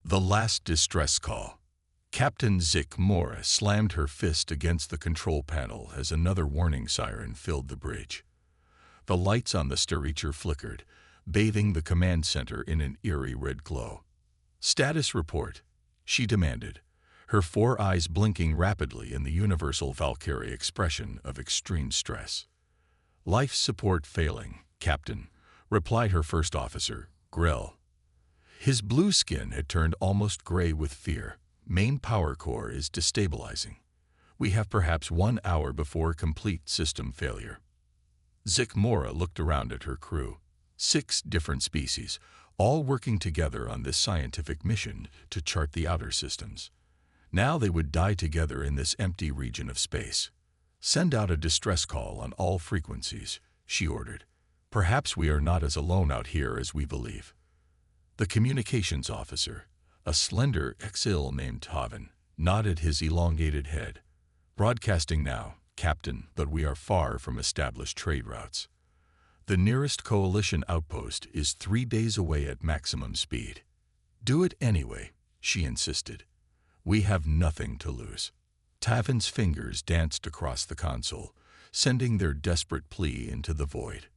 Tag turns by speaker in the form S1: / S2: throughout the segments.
S1: The last distress call. Captain Zik Mora slammed her fist against the control panel as another warning siren filled the bridge. The lights on the Staricher flickered, bathing the command center in an eerie red glow. "Status report," she demanded, her four eyes blinking rapidly in the universal Valkyrie expression of extreme stress. "Life support failing, Captain," replied her first officer, Grell. His blue skin had turned almost gray with fear. "Main power core is destabilizing. We have perhaps 1 hour before complete system failure." Zik Mora looked around at her crew. 6 different species, all working together on this scientific mission to chart the outer systems. Now they would die together in this empty region of space. "Send out a distress call on all frequencies," she ordered. "Perhaps we are not as alone out here as we believe." The communications officer, a slender exil named Tavan, nodded his elongated head. "Broadcasting now, Captain, but we are far from established trade routes. The nearest coalition outpost is 3 days away at maximum speed." "Do it anyway," she insisted. "We have nothing to lose." Tavan's fingers danced across the console, sending their desperate plea into the void.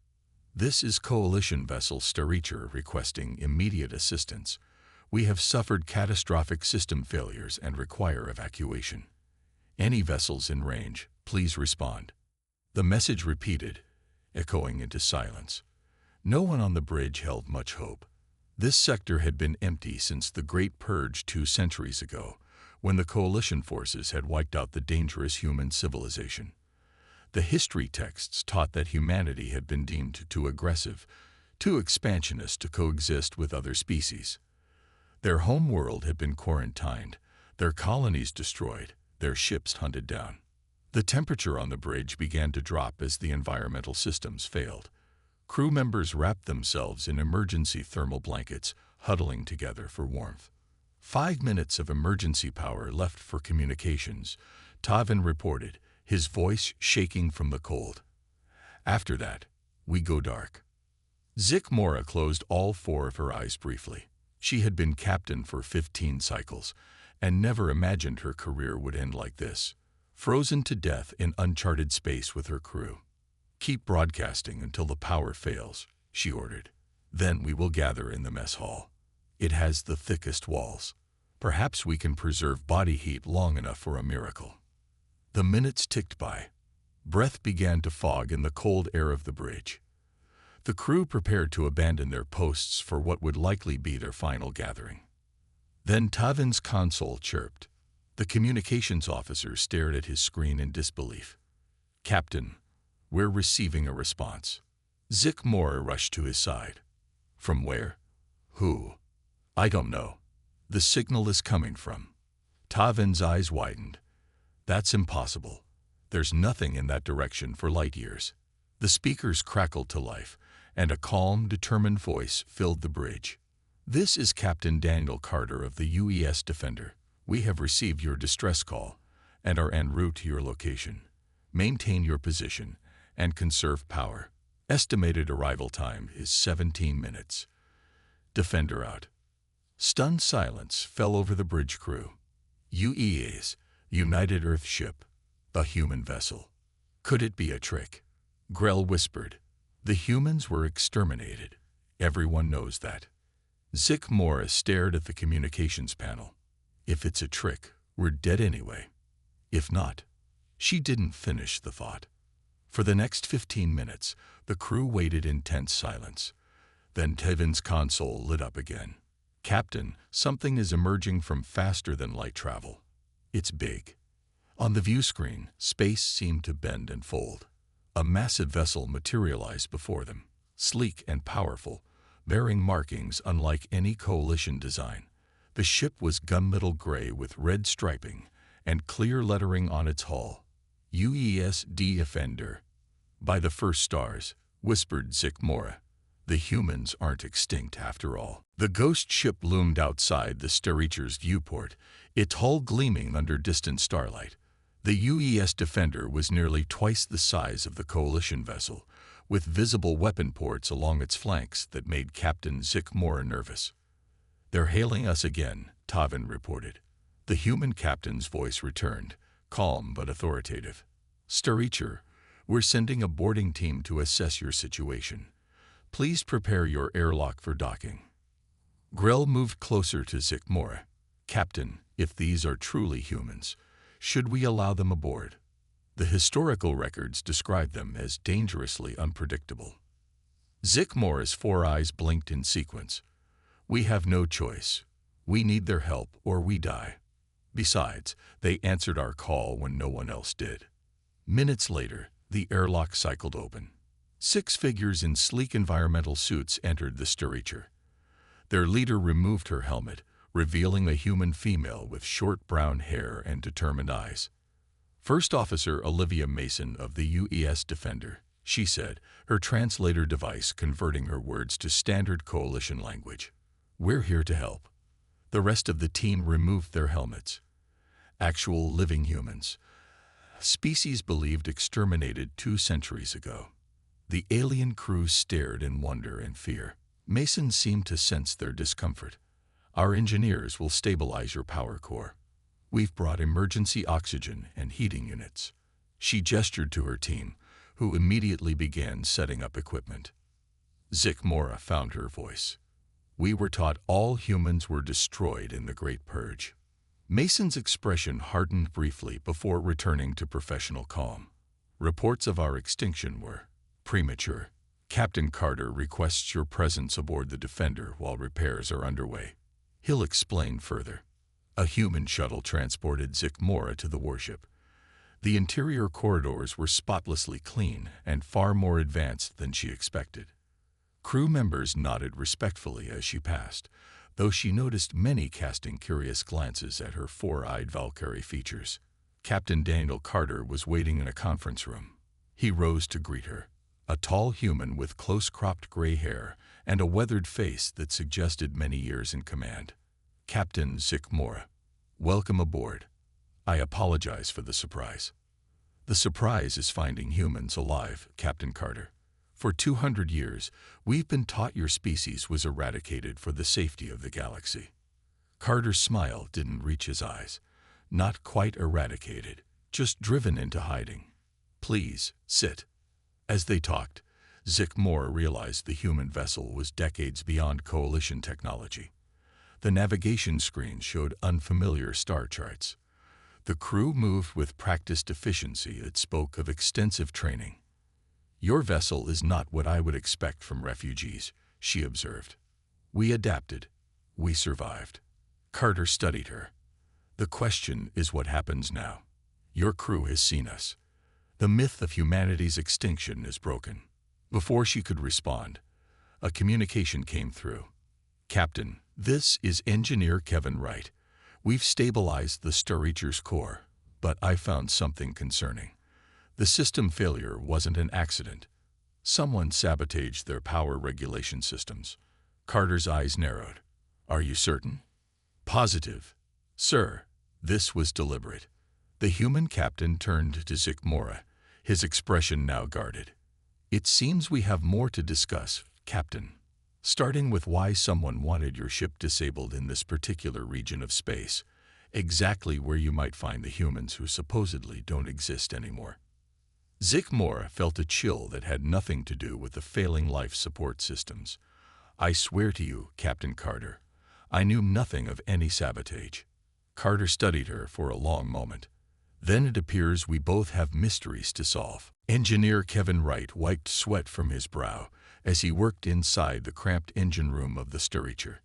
S1: "This is Coalition Vessel Staricher requesting immediate assistance. We have suffered catastrophic system failures and require evacuation. Any vessels in range, please respond." The message repeated, echoing into silence. No one on the bridge held much hope. This sector had been empty since the Great Purge 2 centuries ago, when the Coalition forces had wiped out the dangerous human civilization. The history texts taught that humanity had been deemed too aggressive, too expansionist to coexist with other species. Their home world had been quarantined, their colonies destroyed, their ships hunted down. The temperature on the bridge began to drop as the environmental systems failed. Crew members wrapped themselves in emergency thermal blankets, huddling together for warmth. 5 minutes of emergency power left for communications, Tavan reported, his voice shaking from the cold. "After that, we go dark." Zik Mora closed all 4 of her eyes briefly. She had been captain for 15 cycles, and never imagined her career would end like this. Frozen to death in uncharted space with her crew. "Keep broadcasting until the power fails," she ordered. "Then we will gather in the mess hall. It has the thickest walls. Perhaps we can preserve body heat long enough for a miracle." The minutes ticked by. Breath began to fog in the cold air of the bridge. The crew prepared to abandon their posts for what would likely be their final gathering. Then Tavan's console chirped. The communications officer stared at his screen in disbelief. "Captain, we're receiving a response." Zik Mora rushed to his side. "From where? Who?" "I don't know. The signal is coming from." Tavan's eyes widened. "That's impossible. There's nothing in that direction for light years." The speakers crackled to life, and a calm, determined voice filled the bridge. "This is Captain Daniel Carter of the UES Defender. We have received your distress call and are en route to your location. Maintain your position and conserve power. Estimated arrival time is 17 minutes. Defender out." Stunned silence fell over the bridge crew. UEA's United Earth ship, a human vessel. Could it be a trick? Grell whispered. "The humans were exterminated. Everyone knows that." Zik Mora stared at the communications panel. "If it's a trick, we're dead anyway. If not." She didn't finish the thought. For the next 15 minutes, the crew waited in tense silence. Then Tavan's console lit up again. "Captain, something is emerging from faster-than-light travel. It's big." On the view screen, space seemed to bend and fold. A massive vessel materialized before them, sleek and powerful, bearing markings unlike any coalition design. The ship was gunmetal gray with red striping and clear lettering on its hull. "UES Defender." "By the first stars," whispered Zik Mora. "The humans aren't extinct after all." The ghost ship loomed outside the Staricher's viewport, its hull gleaming under distant starlight. The UES Defender was nearly twice the size of the coalition vessel, with visible weapon ports along its flanks that made Captain Zik Mora nervous. "They're hailing us again," Tavin reported. The human captain's voice returned, calm but authoritative. Starreacher, we're sending a boarding team to assess your situation. Please prepare your airlock for docking. Grell moved closer to Zikmora. Captain, if these are truly humans, should we allow them aboard? The historical records describe them as dangerously unpredictable. Zikmora's 4 eyes blinked in sequence. We have no choice. We need their help or we die. Besides, they answered our call when no one else did. Minutes later, the airlock cycled open. 6 figures in sleek environmental suits entered the Starreacher. Their leader removed her helmet, revealing a human female with short brown hair and determined eyes. First Officer Olivia Mason of the UES Defender, she said, her translator device converting her words to standard coalition language. We're here to help. The rest of the team removed their helmets. Actual living humans. Species believed exterminated 2 centuries ago. The alien crew stared in wonder and fear. Mason seemed to sense their discomfort. Our engineers will stabilize your power core. We've brought emergency oxygen and heating units. She gestured to her team, who immediately began setting up equipment. Zikmora found her voice. We were taught all humans were destroyed in the Great Purge. Mason's expression hardened briefly before returning to professional calm. Reports of our extinction were premature. Captain Carter requests your presence aboard the Defender while repairs are underway. He'll explain further. A human shuttle transported Zikmora to the warship. The interior corridors were spotlessly clean and far more advanced than she expected. Crew members nodded respectfully as she passed, though she noticed many casting curious glances at her 4-eyed Valkyrie features. Captain Daniel Carter was waiting in a conference room. He rose to greet her, a tall human with close-cropped gray hair and a weathered face that suggested many years in command. Captain Zikmora, welcome aboard. I apologize for the surprise. The surprise is finding humans alive, Captain Carter. For 200 years, we've been taught your species was eradicated for the safety of the galaxy. Carter's smile didn't reach his eyes. Not quite eradicated, just driven into hiding. Please, sit. As they talked, Zikmora realized the human vessel was decades beyond Coalition technology. The navigation screen showed unfamiliar star charts. The crew moved with practiced efficiency that spoke of extensive training. Your vessel is not what I would expect from refugees, she observed. We adapted. We survived. Carter studied her. The question is what happens now. Your crew has seen us. The myth of humanity's extinction is broken. Before she could respond, a communication came through. Captain, this is Engineer Kevin Wright. We've stabilized the Starreacher's core, but I found something concerning. The system failure wasn't an accident. Someone sabotaged their power regulation systems. Carter's eyes narrowed. Are you certain? Positive. Sir, this was deliberate. The human captain turned to Zikmora, his expression now guarded. It seems we have more to discuss, Captain. Starting with why someone wanted your ship disabled in this particular region of space, exactly where you might find the humans who supposedly don't exist anymore. Zikmora felt a chill that had nothing to do with the failing life support systems. I swear to you, Captain Carter, I knew nothing of any sabotage. Carter studied her for a long moment. Then it appears we both have mysteries to solve. Engineer Kevin Wright wiped sweat from his brow as he worked inside the cramped engine room of the Starreacher.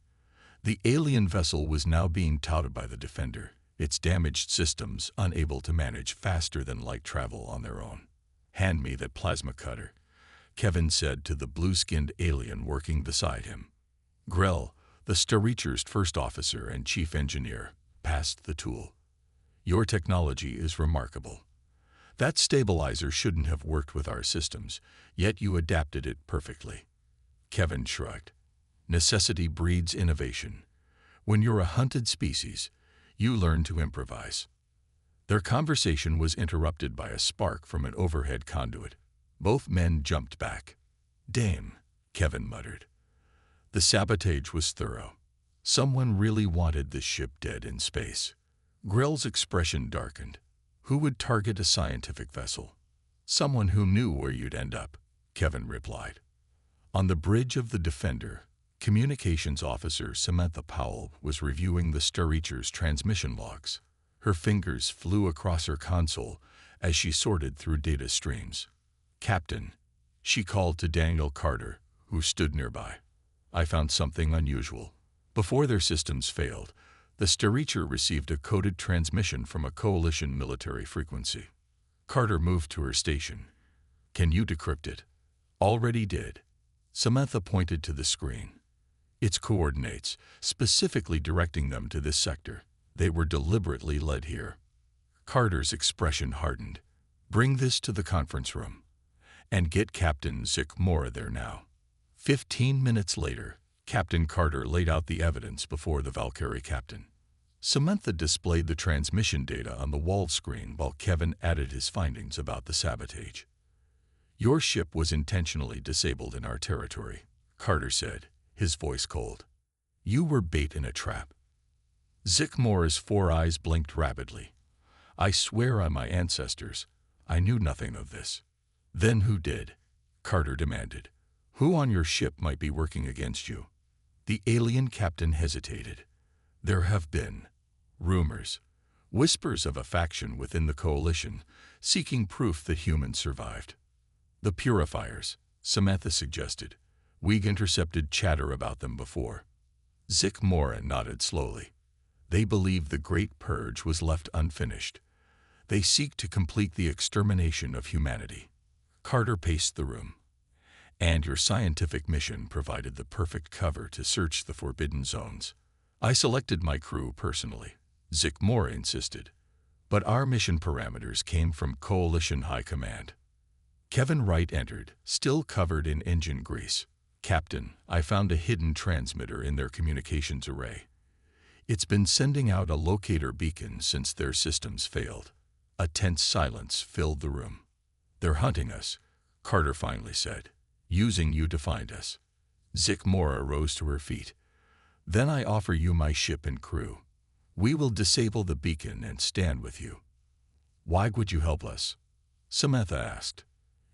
S1: The alien vessel was now being touted by the Defender, its damaged systems unable to manage faster-than-light travel on their own. Hand me that plasma cutter, Kevin said to the blue-skinned alien working beside him. Grell, the Starreacher's first officer and chief engineer, passed the tool. Your technology is remarkable. That stabilizer shouldn't have worked with our systems, yet you adapted it perfectly. Kevin shrugged. Necessity breeds innovation. When you're a hunted species, you learn to improvise. Their conversation was interrupted by a spark from an overhead conduit. Both men jumped back. Damn, Kevin muttered. The sabotage was thorough. Someone really wanted this ship dead in space. Grell's expression darkened. Who would target a scientific vessel? Someone who knew where you'd end up, Kevin replied. On the bridge of the Defender, Communications Officer Samantha Powell was reviewing the Star Reacher's transmission logs. Her fingers flew across her console as she sorted through data streams. "Captain," she called to Daniel Carter, who stood nearby. "I found something unusual." Before their systems failed, the Star Reacher received a coded transmission from a Coalition military frequency. Carter moved to her station. "Can you decrypt it?" "Already did." Samantha pointed to the screen. Its coordinates, specifically directing them to this sector. They were deliberately led here. Carter's expression hardened. "Bring this to the conference room. And get Captain Zick Mora there now." 15 minutes later, Captain Carter laid out the evidence before the Valkyrie captain. Samantha displayed the transmission data on the wall screen while Kevin added his findings about the sabotage. "Your ship was intentionally disabled in our territory," Carter said, his voice cold. "You were bait in a trap." Zick Mora's 4 eyes blinked rapidly. "I swear on my ancestors, I knew nothing of this." "Then who did?" Carter demanded. "Who on your ship might be working against you?" The alien captain hesitated. "There have been rumors, whispers of a faction within the Coalition seeking proof that humans survived." "The Purifiers," Samantha suggested. "We've intercepted chatter about them before." Zick Mora nodded slowly. "They believe the Great Purge was left unfinished. They seek to complete the extermination of humanity." Carter paced the room. "And your scientific mission provided the perfect cover to search the forbidden zones." "I selected my crew personally," Zick Mora insisted. "But our mission parameters came from Coalition High Command." Kevin Wright entered, still covered in engine grease. "Captain, I found a hidden transmitter in their communications array. It's been sending out a locator beacon since their systems failed." A tense silence filled the room. "They're hunting us," Carter finally said. "Using you to find us." Zick Mora rose to her feet. "Then I offer you my ship and crew. We will disable the beacon and stand with you." "Why would you help us?" Samantha asked.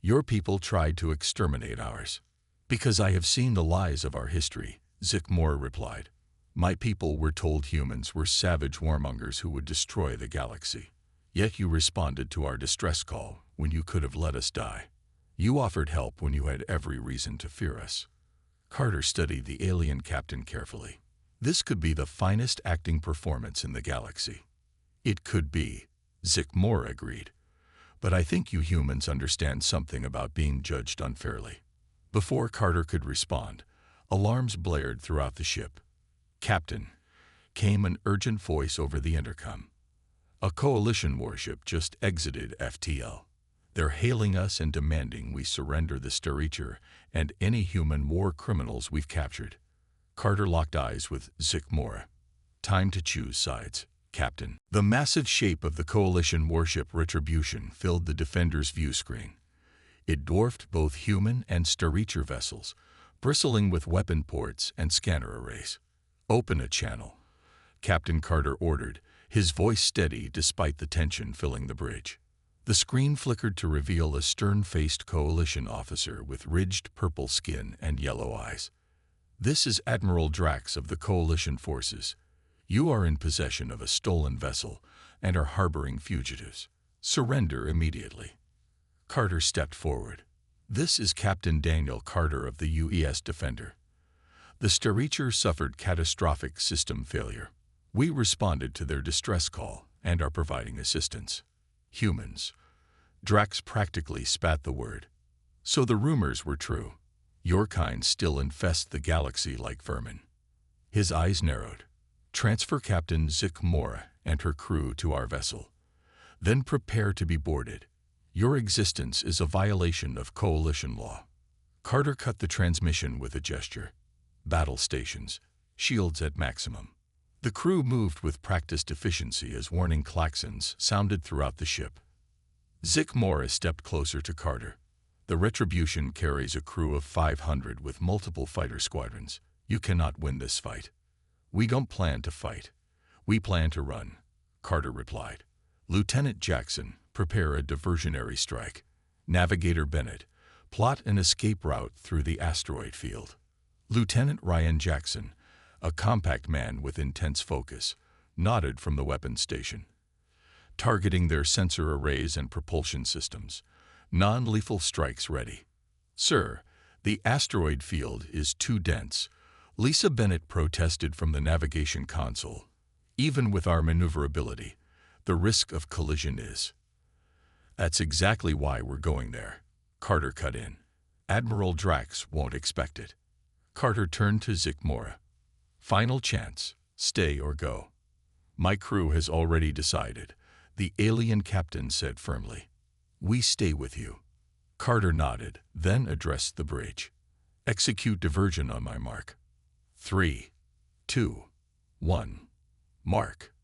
S1: "Your people tried to exterminate ours." "Because I have seen the lies of our history," Zick Mora replied. "My people were told humans were savage warmongers who would destroy the galaxy. Yet you responded to our distress call when you could have let us die. You offered help when you had every reason to fear us." Carter studied the alien captain carefully. "This could be the finest acting performance in the galaxy." "It could be," Zick Mora agreed. "But I think you humans understand something about being judged unfairly." Before Carter could respond, alarms blared throughout the ship. "Captain," came an urgent voice over the intercom. "A Coalition warship just exited FTL. They're hailing us and demanding we surrender the Star Reacher and any human war criminals we've captured." Carter locked eyes with Zick Mora. "Time to choose sides, Captain." The massive shape of the Coalition warship Retribution filled the Defender's view screen. It dwarfed both human and Star Reacher vessels, bristling with weapon ports and scanner arrays. "Open a channel," Captain Carter ordered, his voice steady despite the tension filling the bridge. The screen flickered to reveal a stern-faced Coalition officer with ridged purple skin and yellow eyes. "This is Admiral Drax of the Coalition forces. You are in possession of a stolen vessel and are harboring fugitives. Surrender immediately." Carter stepped forward. "This is Captain Daniel Carter of the UES Defender. The Star Reacher suffered catastrophic system failure. We responded to their distress call and are providing assistance." "Humans." Drax practically spat the word. "So the rumors were true. Your kind still infest the galaxy like vermin." His eyes narrowed. "Transfer Captain Zick Mora and her crew to our vessel. Then prepare to be boarded. Your existence is a violation of Coalition law." Carter cut the transmission with a gesture. "Battle stations. Shields at maximum." The crew moved with practiced efficiency as warning klaxons sounded throughout the ship. Zick Mora stepped closer to Carter. "The Retribution carries a crew of 500 with multiple fighter squadrons. You cannot win this fight." "We don't plan to fight. We plan to run," Carter replied. "Lieutenant Jackson, prepare a diversionary strike. Navigator Bennett, plot an escape route through the asteroid field." Lieutenant Ryan Jackson, a compact man with intense focus, nodded from the weapons station. "Targeting their sensor arrays and propulsion systems. Non-lethal strikes ready." "Sir, the asteroid field is too dense," Lisa Bennett protested from the navigation console. "Even with our maneuverability, the risk of collision is." "That's exactly why we're going there," Carter cut in. "Admiral Drax won't expect it." Carter turned to Zik Mora. "Final chance, stay or go." "My crew has already decided," the alien captain said firmly. "We stay with you." Carter nodded, then addressed the bridge. "Execute diversion on my mark. 3, 2, 1, mark."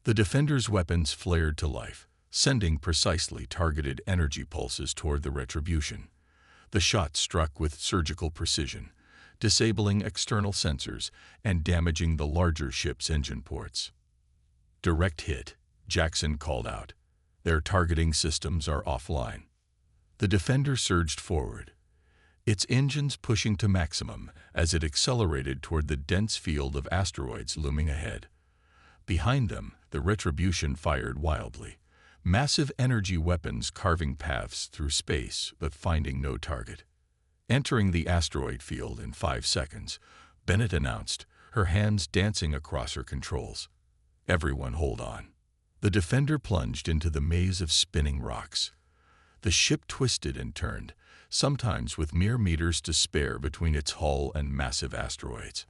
S1: The defender's weapons flared to life, sending precisely targeted energy pulses toward the Retribution. The shot struck with surgical precision, disabling external sensors and damaging the larger ship's engine ports. "Direct hit," Jackson called out. "Their targeting systems are offline." The defender surged forward, its engines pushing to maximum as it accelerated toward the dense field of asteroids looming ahead. Behind them, the Retribution fired wildly, massive energy weapons carving paths through space but finding no target. Entering the asteroid field in 5 seconds, Bennett announced, her hands dancing across her controls. "Everyone hold on." The defender plunged into the maze of spinning rocks. The ship twisted and turned, sometimes with mere meters to spare between its hull and massive asteroids.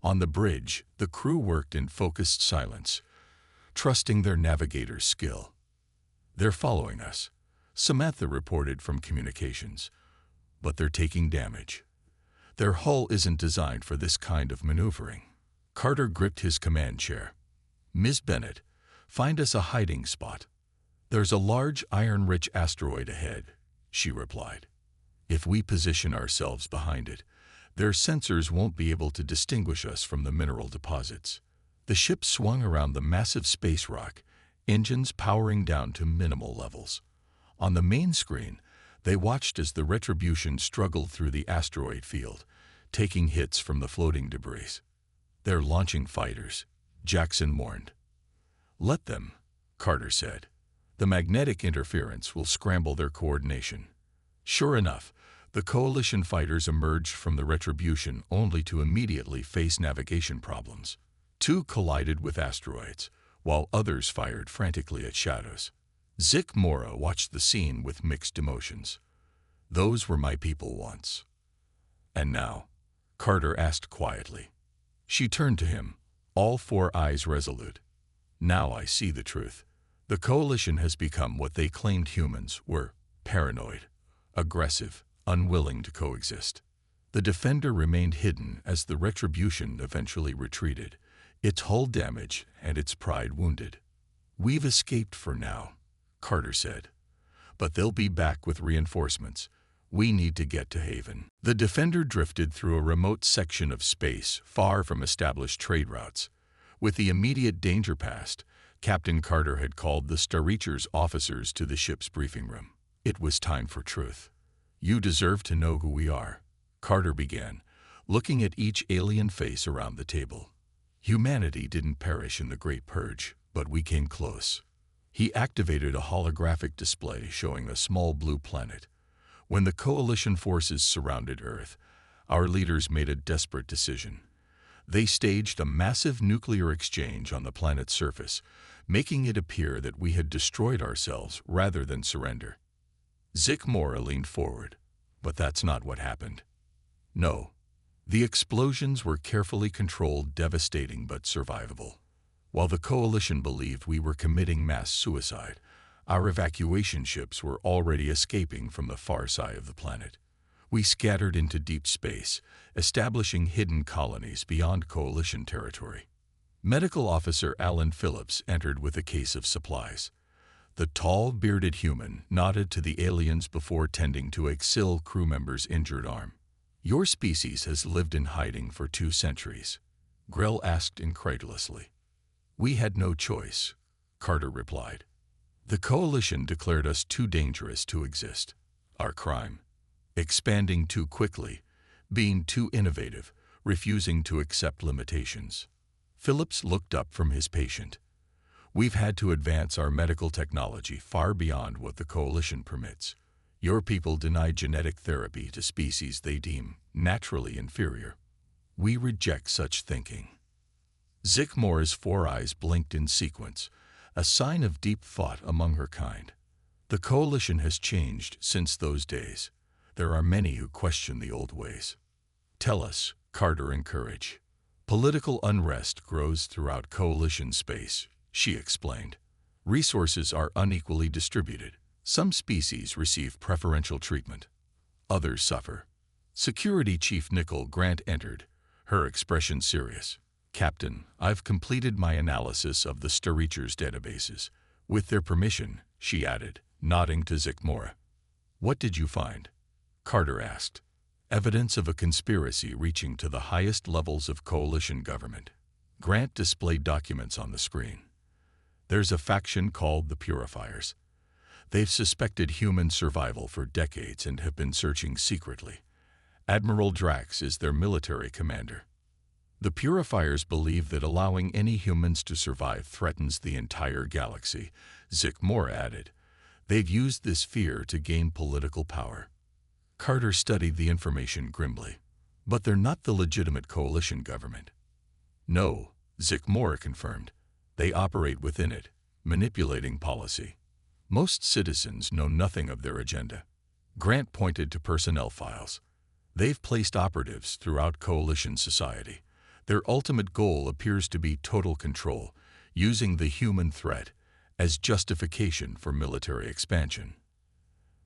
S1: On the bridge, the crew worked in focused silence, trusting their navigator's skill. "They're following us," Samantha reported from communications. "But they're taking damage. Their hull isn't designed for this kind of maneuvering." Carter gripped his command chair. "Ms. Bennett, find us a hiding spot." "There's a large iron-rich asteroid ahead," she replied. "If we position ourselves behind it, their sensors won't be able to distinguish us from the mineral deposits." The ship swung around the massive space rock, engines powering down to minimal levels. On the main screen, they watched as the Retribution struggled through the asteroid field, taking hits from the floating debris. "They're launching fighters," Jackson warned. "Let them," Carter said. "The magnetic interference will scramble their coordination." Sure enough, the Coalition fighters emerged from the Retribution only to immediately face navigation problems. 2 collided with asteroids, while others fired frantically at shadows. Zik Mora watched the scene with mixed emotions. "Those were my people once." "And now?" Carter asked quietly. She turned to him, all 4 eyes resolute. "Now I see the truth. The Coalition has become what they claimed humans were: paranoid, aggressive, unwilling to coexist." The defender remained hidden as the Retribution eventually retreated, its hull damaged and its pride wounded. "We've escaped for now," Carter said. "But they'll be back with reinforcements. We need to get to Haven." The defender drifted through a remote section of space far from established trade routes. With the immediate danger past, Captain Carter had called the Star Reacher's officers to the ship's briefing room. It was time for truth. "You deserve to know who we are," Carter began, looking at each alien face around the table. "Humanity didn't perish in the Great Purge, but we came close." He activated a holographic display showing a small blue planet. "When the Coalition forces surrounded Earth, our leaders made a desperate decision. They staged a massive nuclear exchange on the planet's surface, making it appear that we had destroyed ourselves rather than surrender." Zik Mora leaned forward. "But that's not what happened." "No. The explosions were carefully controlled, devastating but survivable. While the Coalition believed we were committing mass suicide, our evacuation ships were already escaping from the far side of the planet. We scattered into deep space, establishing hidden colonies beyond Coalition territory." Medical Officer Alan Phillips entered with a case of supplies. The tall, bearded human nodded to the aliens before tending to a Xil crew member's injured arm. "Your species has lived in hiding for 2 centuries. Grell asked incredulously. We had no choice, Carter replied. The Coalition declared us too dangerous to exist. Our crime: expanding too quickly, being too innovative, refusing to accept limitations. Phillips looked up from his patient. We've had to advance our medical technology far beyond what the Coalition permits. Your people deny genetic therapy to species they deem naturally inferior. We reject such thinking. Zickmore's 4 eyes blinked in sequence, a sign of deep thought among her kind. The Coalition has changed since those days. There are many who question the old ways. Tell us, Carter encouraged. Political unrest grows throughout Coalition space, she explained. Resources are unequally distributed. Some species receive preferential treatment. Others suffer. Security Chief Nickel Grant entered, her expression serious. Captain, I've completed my analysis of the Starreachers' databases. With their permission, she added, nodding to Zickmore. What did you find? Carter asked. Evidence of a conspiracy reaching to the highest levels of Coalition government. Grant displayed documents on the screen. There's a faction called the Purifiers. They've suspected human survival for decades and have been searching secretly. Admiral Drax is their military commander. The Purifiers believe that allowing any humans to survive threatens the entire galaxy, Zickmore added. They've used this fear to gain political power. Carter studied the information grimly. But they're not the legitimate Coalition government. No, Zickmore confirmed. They operate within it, manipulating policy. Most citizens know nothing of their agenda. Grant pointed to personnel files. They've placed operatives throughout Coalition society. Their ultimate goal appears to be total control, using the human threat as justification for military expansion.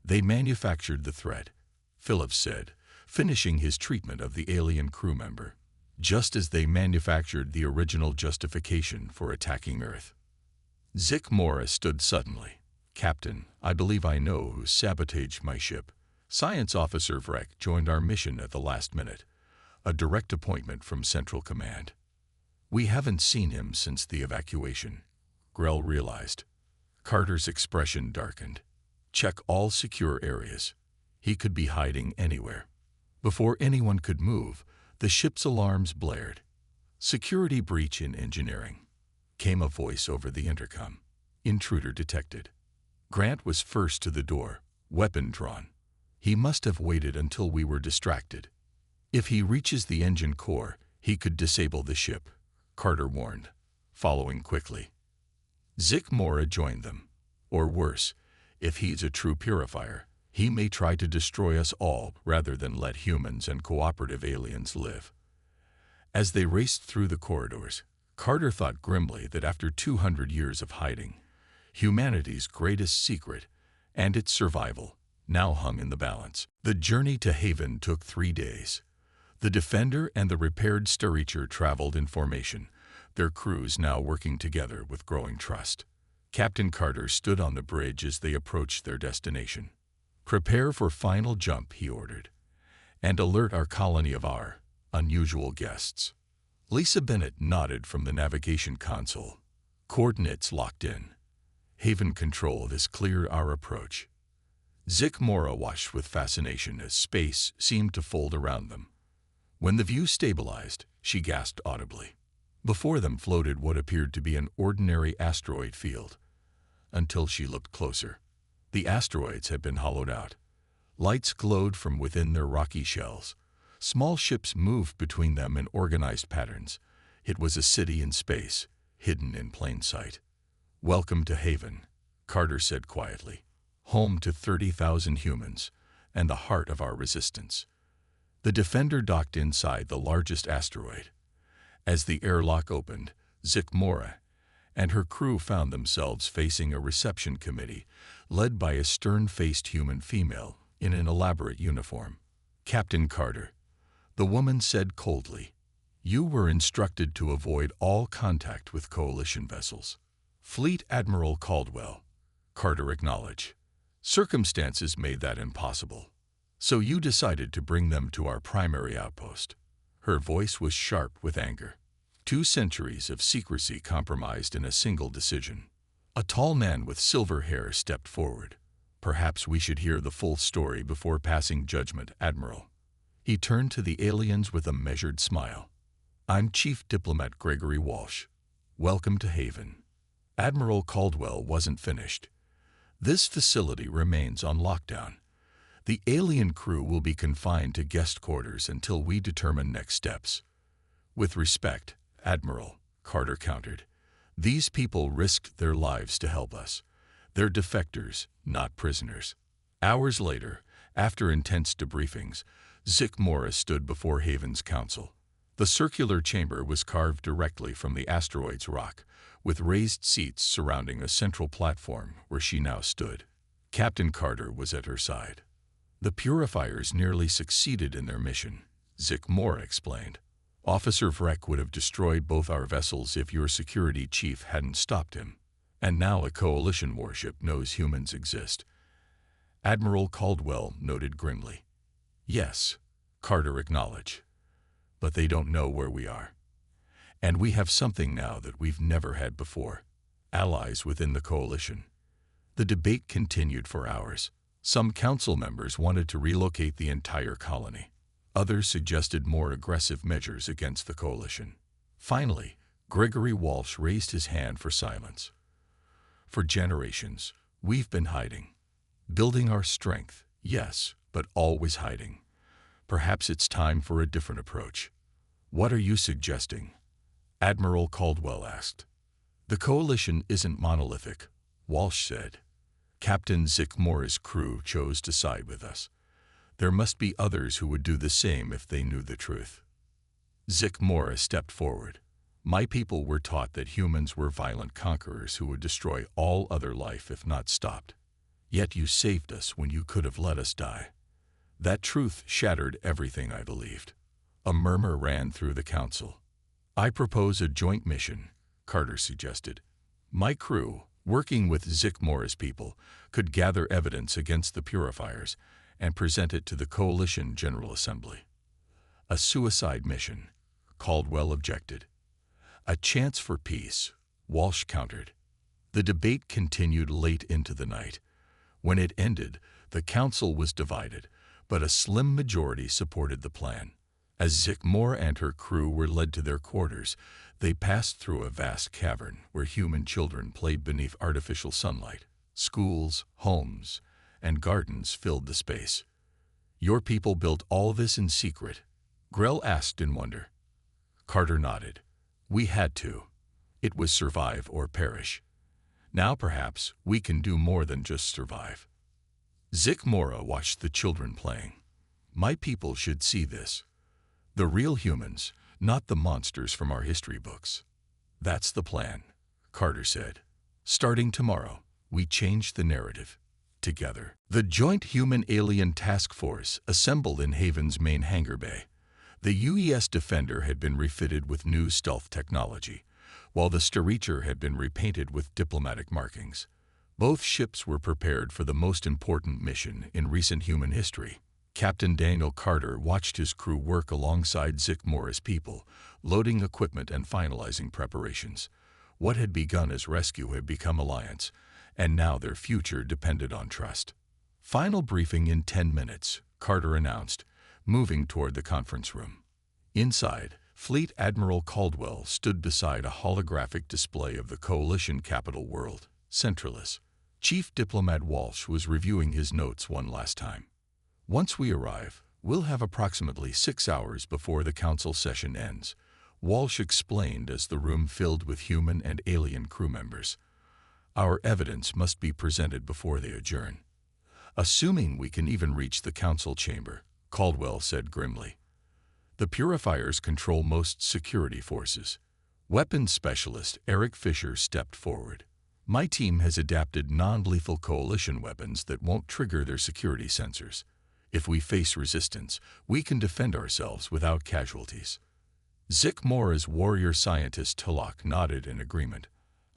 S1: They manufactured the threat, Phillips said, finishing his treatment of the alien crew member, just as they manufactured the original justification for attacking Earth. Zickmore stood suddenly. Captain, I believe I know who sabotaged my ship. Science Officer Vrek joined our mission at the last minute. A direct appointment from Central Command. We haven't seen him since the evacuation, Grell realized. Carter's expression darkened. Check all secure areas. He could be hiding anywhere. Before anyone could move, the ship's alarms blared. Security breach in engineering. Came a voice over the intercom. Intruder detected. Grant was first to the door, weapon drawn. He must have waited until we were distracted. If he reaches the engine core, he could disable the ship, Carter warned, following quickly. Zickmore joined them. Or worse, if he's a true purifier, he may try to destroy us all rather than let humans and cooperative aliens live. As they raced through the corridors, Carter thought grimly that after 200 years of hiding, humanity's greatest secret and its survival now hung in the balance. The journey to Haven took 3 days. The Defender and the repaired Starreacher traveled in formation, their crews now working together with growing trust. Captain Carter stood on the bridge as they approached their destination. Prepare for final jump, he ordered, and alert our colony of our unusual guests. Lisa Bennett nodded from the navigation console. Coordinates locked in. Haven Control has cleared our approach. Zickmore watched with fascination as space seemed to fold around them. When the view stabilized, she gasped audibly. Before them floated what appeared to be an ordinary asteroid field. Until she looked closer. The asteroids had been hollowed out. Lights glowed from within their rocky shells. Small ships moved between them in organized patterns. It was a city in space, hidden in plain sight. Welcome to Haven, Carter said quietly. Home to 30,000 humans, and the heart of our resistance. The Defender docked inside the largest asteroid. As the airlock opened, Zickmore and her crew found themselves facing a reception committee led by a stern-faced human female in an elaborate uniform. Captain Carter, the woman said coldly, you were instructed to avoid all contact with Coalition vessels. Fleet Admiral Caldwell, Carter acknowledged. Circumstances made that impossible. So you decided to bring them to our primary outpost. Her voice was sharp with anger. 2 centuries of secrecy compromised in a single decision. A tall man with silver hair stepped forward. Perhaps we should hear the full story before passing judgment, Admiral. He turned to the aliens with a measured smile. I'm Chief Diplomat Gregory Walsh. Welcome to Haven. Admiral Caldwell wasn't finished. This facility remains on lockdown. The alien crew will be confined to guest quarters until we determine next steps. With respect, Admiral, Carter countered. These people risked their lives to help us. They're defectors, not prisoners. Hours later, after intense debriefings, Zick Morris stood before Haven's council. The circular chamber was carved directly from the asteroid's rock, with raised seats surrounding a central platform where she now stood. Captain Carter was at her side. The purifiers nearly succeeded in their mission, Zick Morris explained. Officer Vrek would have destroyed both our vessels if your security chief hadn't stopped him. And now a coalition warship knows humans exist. Admiral Caldwell noted grimly. Yes, Carter acknowledged. But they don't know where we are. And we have something now that we've never had before. Allies within the coalition. The debate continued for hours. Some council members wanted to relocate the entire colony. Others suggested more aggressive measures against the coalition. Finally, Gregory Walsh raised his hand for silence. For generations, we've been hiding. Building our strength, yes, but always hiding. Perhaps it's time for a different approach. What are you suggesting? Admiral Caldwell asked. The coalition isn't monolithic, Walsh said. Captain Zick Morris' crew chose to side with us. There must be others who would do the same if they knew the truth. Zick Morris stepped forward. My people were taught that humans were violent conquerors who would destroy all other life if not stopped. Yet you saved us when you could have let us die. That truth shattered everything I believed. A murmur ran through the council. I propose a joint mission, Carter suggested. My crew, working with Zick Morris people, could gather evidence against the purifiers and present it to the Coalition General Assembly. A suicide mission, Caldwell objected. A chance for peace, Walsh countered. The debate continued late into the night. When it ended, the council was divided, but a slim majority supported the plan. As Zick Morris and her crew were led to their quarters, they passed through a vast cavern where human children played beneath artificial sunlight. Schools, homes, and gardens filled the space. Your people built all this in secret? Grell asked in wonder. Carter nodded. We had to. It was survive or perish. Now perhaps we can do more than just survive. Zick Morris watched the children playing. My people should see this. The real humans, not the monsters from our history books. That's the plan, Carter said. Starting tomorrow, we change the narrative. Together. The Joint Human-Alien Task Force assembled in Haven's main hangar bay. The UES Defender had been refitted with new stealth technology, while the Storycher had been repainted with diplomatic markings. Both ships were prepared for the most important mission in recent human history. Captain Daniel Carter watched his crew work alongside Zick Morris people, loading equipment and finalizing preparations. What had begun as rescue had become alliance, and now their future depended on trust. Final briefing in 10 minutes, Carter announced, moving toward the conference room. Inside, Fleet Admiral Caldwell stood beside a holographic display of the Coalition capital world, Centralis. Chief Diplomat Walsh was reviewing his notes one last time. Once we arrive, we'll have approximately 6 hours before the council session ends, Walsh explained as the room filled with human and alien crew members. Our evidence must be presented before they adjourn. Assuming we can even reach the council chamber, Caldwell said grimly. The purifiers control most security forces. Weapons specialist Eric Fisher stepped forward. My team has adapted non-lethal coalition weapons that won't trigger their security sensors. If we face resistance, we can defend ourselves without casualties. Zick Morris' warrior scientist Tulloch nodded in agreement.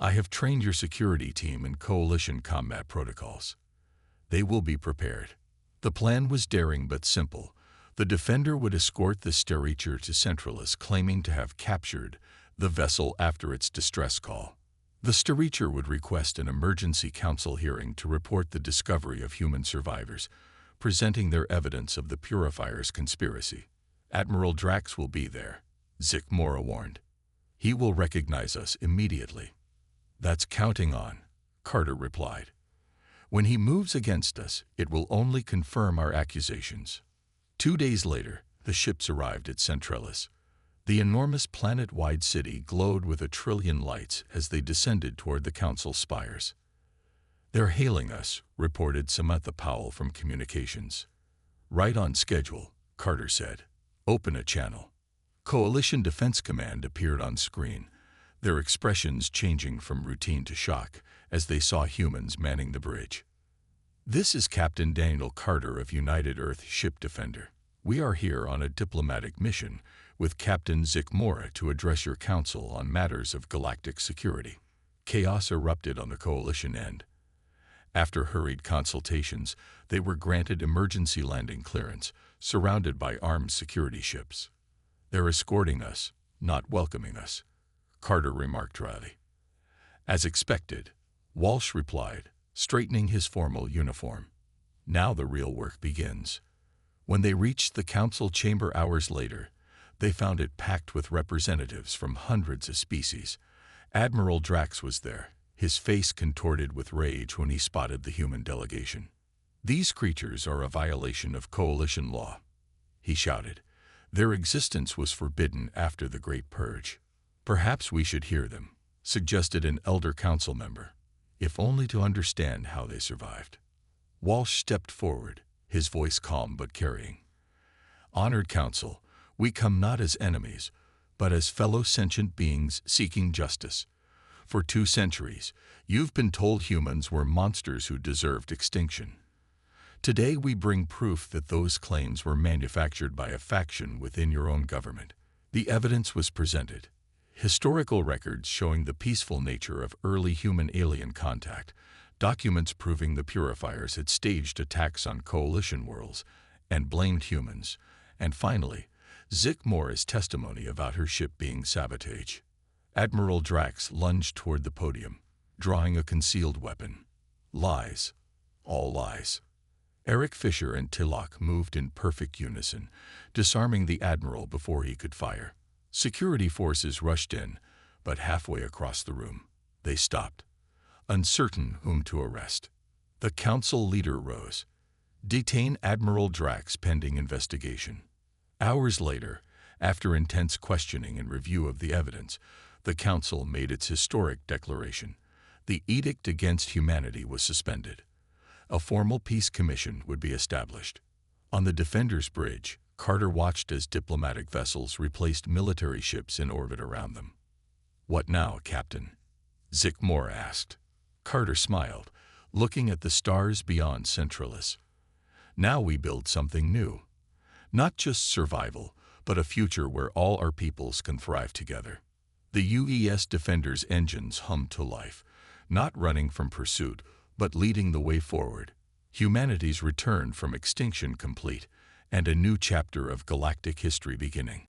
S1: I have trained your security team in coalition combat protocols. They will be prepared. The plan was daring but simple. The Defender would escort the Storycher to Centralis, claiming to have captured the vessel after its distress call. The Storycher would request an emergency council hearing to report the discovery of human survivors, presenting their evidence of the Purifier's conspiracy. Admiral Drax will be there, Zik Mora warned. He will recognize us immediately. That's counting on, Carter replied. When he moves against us, it will only confirm our accusations. 2 days later, the ships arrived at Centralis. The enormous planet-wide city glowed with 1 trillion lights as they descended toward the council spires. "They're hailing us," reported Samantha Powell from Communications. "Right on schedule," Carter said. "Open a channel." Coalition Defense Command appeared on screen, their expressions changing from routine to shock as they saw humans manning the bridge. "This is Captain Daniel Carter of United Earth Ship Defender. We are here on a diplomatic mission with Captain Zik Mora to address your council on matters of galactic security." Chaos erupted on the Coalition end. After hurried consultations, they were granted emergency landing clearance, surrounded by armed security ships. "They're escorting us, not welcoming us," Carter remarked dryly. "As expected," Walsh replied, straightening his formal uniform. "Now the real work begins." When they reached the council chamber hours later, they found it packed with representatives from hundreds of species. Admiral Drax was there, his face contorted with rage when he spotted the human delegation. "These creatures are a violation of Coalition law," he shouted. "Their existence was forbidden after the Great Purge." "Perhaps we should hear them," suggested an elder council member, "if only to understand how they survived." Walsh stepped forward, his voice calm but carrying. "Honored Council, we come not as enemies, but as fellow sentient beings seeking justice. For 2 centuries, you've been told humans were monsters who deserved extinction. Today we bring proof that those claims were manufactured by a faction within your own government." The evidence was presented. Historical records showing the peaceful nature of early human-alien contact, documents proving the Purifiers had staged attacks on Coalition worlds and blamed humans, and finally, Zik Mora's testimony about her ship being sabotaged. Admiral Drax lunged toward the podium, drawing a concealed weapon. "Lies. All lies." Eric Fisher and Tilok moved in perfect unison, disarming the Admiral before he could fire. Security forces rushed in, but halfway across the room, they stopped, uncertain whom to arrest. The council leader rose. "Detain Admiral Drax pending investigation." Hours later, after intense questioning and review of the evidence, the council made its historic declaration. The edict against humanity was suspended. A formal peace commission would be established. On the Defender's Bridge, Carter watched as diplomatic vessels replaced military ships in orbit around them. "What now, Captain?" Zik Mora asked. Carter smiled, looking at the stars beyond Centralis. "Now we build something new. Not just survival, but a future where all our peoples can thrive together." The UES Defender's engines hummed to life, not running from pursuit, but leading the way forward. Humanity's return from extinction complete, and a new chapter of galactic history beginning.